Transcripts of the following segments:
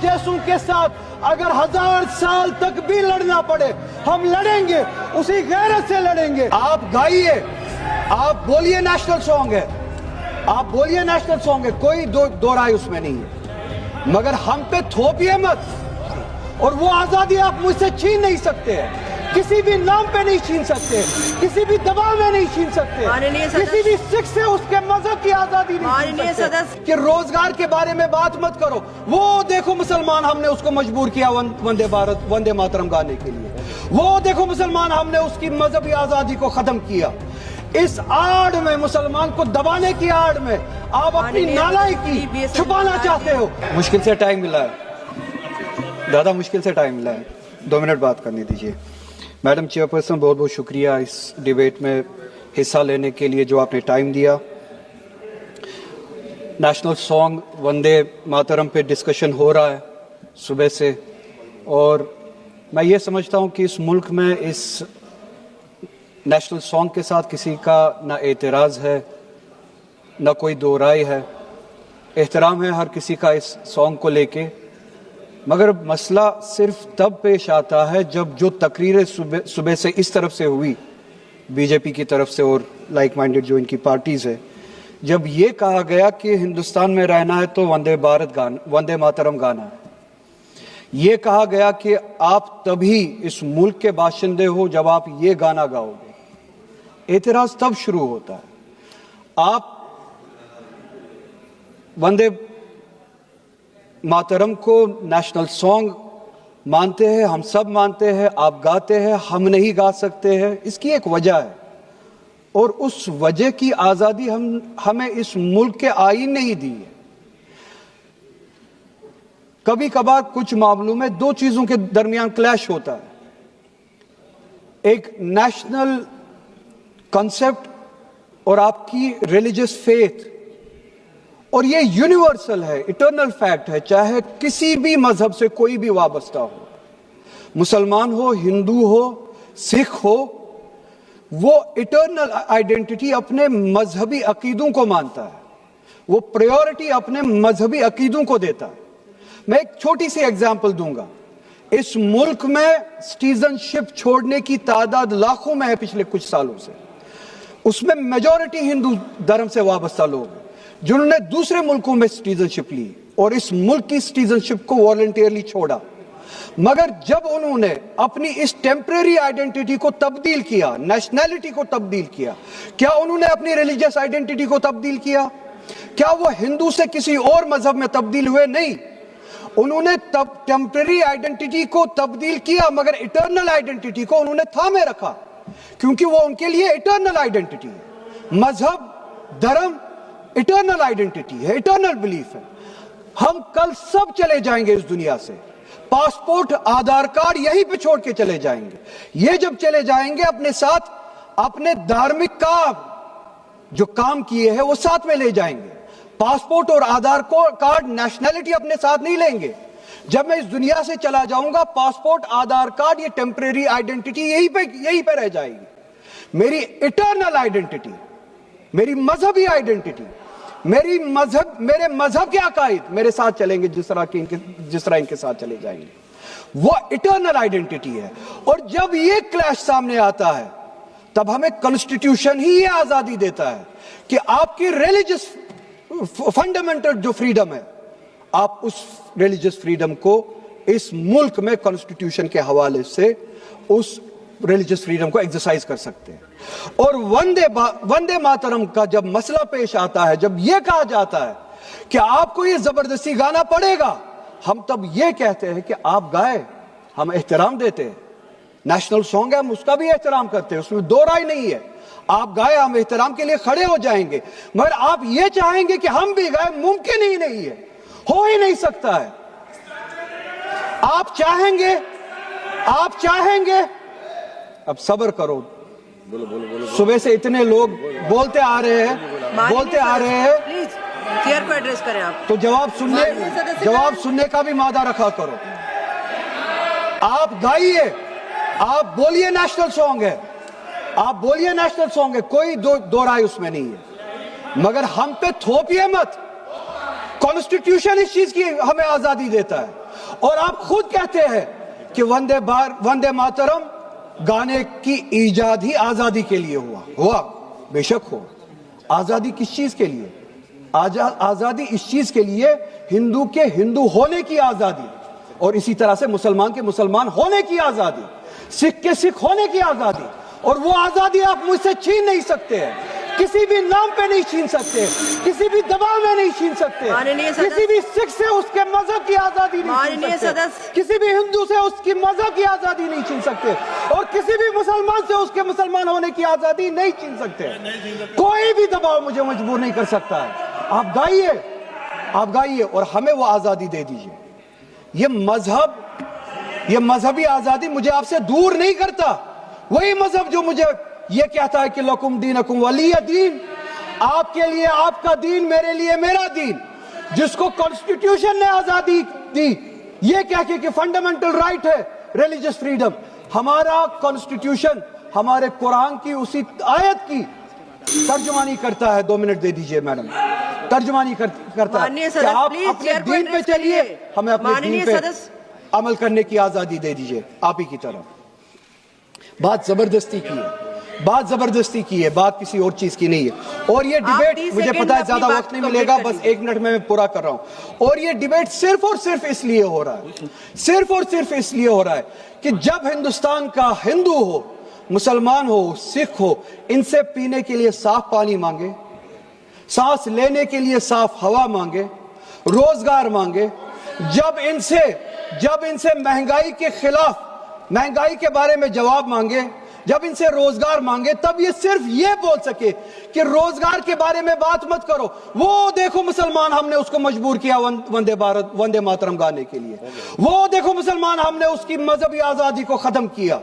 जैसों के साथ अगर 1000 साल तक भी लड़ना पड़े हम लड़ेंगे, उसी गैरत से लड़ेंगे। आप गाइए, आप बोलिए नेशनल सॉन्ग है, आप बोलिए नेशनल सॉन्ग है, कोई दो राय उसमें नहीं है, मगर हम पे थोपिए मत। और वो आजादी आप मुझसे छीन नहीं सकते हैं, किसी भी नाम पे नहीं छीन सकते, किसी भी दबाव में नहीं छीन सकते, किसी भी सिख से उसके मजहब की आजादी नहीं छीन सकते। कि रोजगार के बारे में बात मत करो, वो देखो मुसलमान हमने उसको मजबूर किया वंदे भारत वंदे मातरम गाने के लिए, वो देखो मुसलमान हमने उसकी मजहबी आजादी को खत्म किया। इस आड़ में, मुसलमान को दबाने की आड़ में आप अपनी नालायकी छुपाना चाहते हो। मुश्किल से टाइम मिला है दादा, मुश्किल से टाइम मिला है, 2 मिनट बात करने दीजिए। मैडम चेयरपर्सन, बहुत बहुत शुक्रिया इस डिबेट में हिस्सा लेने के लिए जो आपने टाइम दिया। नेशनल सॉन्ग वंदे मातरम पे डिस्कशन हो रहा है सुबह से, और मैं ये समझता हूँ कि इस मुल्क में इस नेशनल सॉन्ग के साथ किसी का ना एतराज़ है, ना कोई दो राय है। एहतराम है हर किसी का इस सॉन्ग को लेके, मगर मसला सिर्फ तब पेश आता है जब जो तकरीरें सुबह से इस तरफ से हुई, बीजेपी की तरफ से और लाइक माइंडेड जो इनकी पार्टीज है, जब ये कहा गया कि हिंदुस्तान में रहना है तो वंदे मातरम गाना है। ये कहा गया कि आप तभी इस मुल्क के बाशिंदे हो जब आप ये गाना गाओगे। एतराज तब शुरू होता है। आप वंदे मातरम को नेशनल सॉन्ग मानते हैं, हम सब मानते हैं, आप गाते हैं, हम नहीं गा सकते हैं। इसकी एक वजह है, और उस वजह की आजादी हमें इस मुल्क के आईन ने ही दी है। कभी कभार कुछ मामलों में दो चीजों के दरमियान क्लैश होता है, एक नेशनल कॉन्सेप्ट और आपकी रिलीजियस फेथ, और ये यूनिवर्सल है, इटर्नल फैक्ट है, चाहे किसी भी मजहब से कोई भी वाबस्ता हो, मुसलमान हो, हिंदू हो, सिख हो, वो इटर्नल आइडेंटिटी अपने मजहबी अकीदों को मानता है, वो प्रायोरिटी अपने मजहबी अकीदों को देता है। मैं एक छोटी सी एग्जांपल दूंगा। इस मुल्क में सिटीजनशिप छोड़ने की तादाद लाखों में है पिछले कुछ सालों से, उसमें मेजॉरिटी हिंदू धर्म से वाबस्ता लोग हैं जिन्होंने दूसरे मुल्कों में सिटीजनशिप ली और इस मुल्क की सिटीजनशिप को वॉलंटियरली छोड़ा। मगर जब उन्होंने अपनी इस टेम्परेरी आइडेंटिटी को तब्दील किया, नेशनैलिटी को तब्दील किया, क्या उन्होंने अपनी रिलीजियस आइडेंटिटी को तब्दील किया? क्या वो हिंदू से किसी और मजहब में तब्दील हुए? नहीं, उन्होंने तब टेम्परेरी आइडेंटिटी को तब्दील किया, मगर इटर्नल आइडेंटिटी को उन्होंने थामे रखा, क्योंकि वो उनके लिए इटर्नल आइडेंटिटी है। मजहब, धर्म इटर्नल आइडेंटिटी है, इटर्नल बिलीफ है। हम कल सब चले जाएंगे इस दुनिया से, पासपोर्ट, आधार कार्ड यहीं पे छोड़ के चले जाएंगे। ये जब चले जाएंगे, अपने साथ अपने धार्मिक जो काम किए हैं वो साथ में ले जाएंगे। पासपोर्ट और आधार कार्ड, नेशनैलिटी अपने साथ नहीं लेंगे। जब मैं इस दुनिया से चला जाऊंगा, पासपोर्ट, आधार कार्ड, ये टेम्परेरी आइडेंटिटी यहीं पे रह जाएगी। मेरी इटर्नल आइडेंटिटी, मेरी मजहबी आइडेंटिटी, मेरे मजहब के अकायद मेरे साथ चलेंगे, जिस तरह इनके साथ चले जाएंगे, वो इटर्नल आइडेंटिटी है। और जब ये क्लैश सामने आता है, तब हमें कॉन्स्टिट्यूशन ही ये आजादी देता है कि आपकी रिलीजियस फंडामेंटल जो फ्रीडम है, आप उस रिलीजियस फ्रीडम को इस मुल्क में कॉन्स्टिट्यूशन के हवाले से उस रिलीजियस फ्रीडम को एक्सरसाइज कर सकते हैं। और वंदे मातरम का जब मसला पेश आता है, जब यह कहा जाता है कि आपको ये जबरदस्ती गाना पड़ेगा, हम तब ये कहते हैं कि आप गाए, हम एहतराम देते हैं। नेशनल सॉन्ग है, हम उसका भी एहतराम करते हैं, उसमें दो राय नहीं है। आप गाए, हम एहतराम के लिए खड़े हो जाएंगे, मगर आप ये चाहेंगे कि हम भी गाए, मुमकिन ही नहीं है, हो ही नहीं सकता है। आप चाहेंगे, अब सब्र करो। बोलो। सुबह से इतने लोग बोलते आ रहे हैं, प्लीज चेयर को एड्रेस करें आप, तो जवाब सुनने का भी मादा रखा करो। आप गाइए, आप बोलिए नेशनल सॉन्ग है, आप बोलिए नेशनल सॉन्ग है, कोई दो राय उसमें नहीं है, मगर हम पे थोपिए मत। कॉन्स्टिट्यूशन इस चीज की हमें आजादी देता है। اور آپ خود کہتے ہیں کہ وندے ماترم گانے کی ایجاد ہی آزادی کے لیے ہوا بے شک ہو. آزادی کس چیز کے لیے؟ آزادی اس چیز کے لیے ہندو کے ہندو ہونے کی آزادی, اور اسی طرح سے مسلمان کے مسلمان ہونے کی آزادی, سکھ کے سکھ ہونے کی آزادی, اور وہ آزادی آپ مجھ سے چھین نہیں سکتے ہیں, کسی بھی نام پہ نہیں چھین سکتے, کسی بھی دباؤ میں نہیں چھین سکتے, کسی بھی سکھ سے اس کے مذہب کی آزادی نہیں چھین سکتے, کسی بھی ہندو سے اس کی مذہب کی آزادی نہیں چھین سکتے, اور کسی بھی مسلمان سے اس کے مسلمان ہونے کی آزادی نہیں چھین سکتے. کوئی بھی دباؤ مجھے مجبور نہیں کر سکتا ہے. آپ گائیے اور ہمیں وہ آزادی دے دیجیے. یہ مذہبی آزادی مجھے آپ سے دور نہیں کرتا. وہی مذہب جو مجھے یہ کہتا ہے کہ لکم دینکم ولی دین, آپ کے لیے آپ کا دین, میرے لیے میرا دین, جس کو کانسٹیٹیوشن نے آزادی دی یہ کہہ کے کہ فنڈامنٹل رائٹ ہے ریلیجس فریڈم. ہمارا کانسٹیٹیوشن ہمارے قرآن کی اسی آیت کی ترجمانی کرتا ہے. 2 منٹ دے دیجئے میڈم. ترجمانی کرتا ہے کہ آپ اپنے دین پہ چلیے, ہمیں اپنے دین پہ عمل کرنے کی آزادی دے دیجئے. آپ ہی کی طرف بات زبردستی کی ہے, بات کسی اور چیز کی نہیں ہے. اور یہ ڈیبیٹ مجھے پتا ہے زیادہ وقت نہیں ملے گا, بس 1 منٹ میں پورا کر رہا ہوں. اور یہ ڈیبیٹ صرف اور صرف اس لیے ہو رہا ہے کہ جب ہندوستان کا ہندو ہو, مسلمان ہو, سکھ ہو, ان سے پینے کے لیے صاف پانی مانگے, سانس لینے کے لیے صاف ہوا مانگے, روزگار مانگے, جب ان سے مہنگائی کے خلاف, مہنگائی کے بارے میں جواب مانگے, جب ان سے روزگار مانگے, تب یہ صرف یہ بول سکے کہ روزگار کے بارے میں بات مت کرو. وہ دیکھو مسلمان, ہم نے اس کو مجبور کیا وندے ماترم گانے کے لیے. وہ دیکھو مسلمان, ہم نے اس کی مذہبی آزادی کو ختم کیا.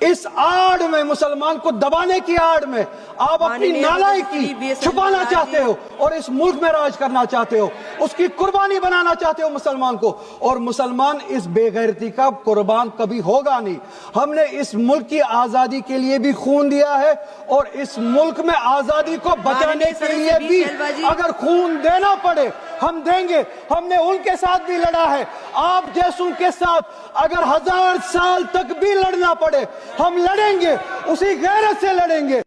اس آڑ میں, مسلمان کو دبانے کی آڑ میں آپ اپنی نالائکی چھپانا چاہتے ہو اور اس ملک میں راج کرنا چاہتے ہو, اس کی قربانی بنانا چاہتے ہو مسلمان کو. اور مسلمان اس بے غیرتی کا قربان کبھی ہوگا نہیں. ہم نے اس ملک کی آزادی کے لیے بھی خون دیا ہے, اور اس ملک میں آزادی کو بچانے کے لیے بھی اگر خون دینا پڑے ہم دیں گے. ہم نے ان کے ساتھ بھی لڑا ہے, آپ جیسوں کے ساتھ اگر 1000 سال تک بھی لڑنا پڑے ہم لڑیں گے, اسی غیرت سے لڑیں گے.